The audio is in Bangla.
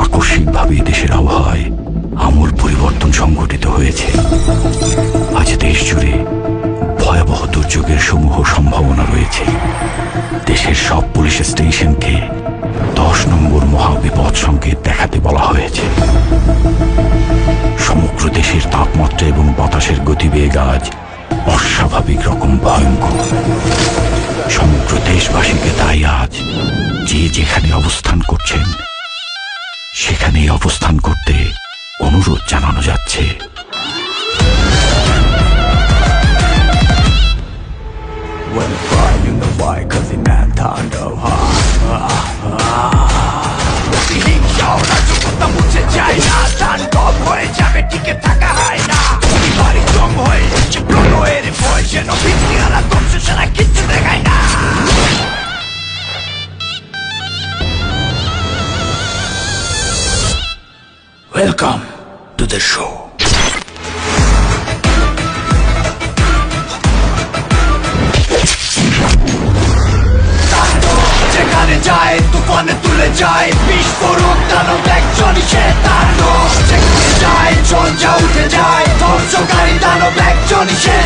আকস্মিকভাবে দেশের আবহাওয়ায় আমূল পরিবর্তন সংঘটিত হয়েছে। আজ দেশ জুড়ে ভয়াবহ দুর্যোগের সমূহ সম্ভাবনা রয়েছে। দেশের সব পুলিশ স্টেশনকে 10 নম্বর মহাবিপদ সংকেত দেখাতে বলা হয়েছে। সমগ্র দেশের তাপমাত্রা এবং বাতাসের গতিবেগ আজ অস্বাভাবিক রকম ভয়ঙ্কর। সমগ্র দেশবাসীকে তাই আজ যে যেখানে অবস্থান করছেন সেখানেই অবস্থান করতে অনুরোধ জানানো যাচ্ছে। When flying in the white, cause the man turned up Welcome to the show. যেখানে যায় তুফানে তুলে যায় বিস্ফোরক দানব একজনই সে তার যেখানে যায় ঝঞ্ঝা উঠে যায় ধ্বংসকারী দানব একজনই সে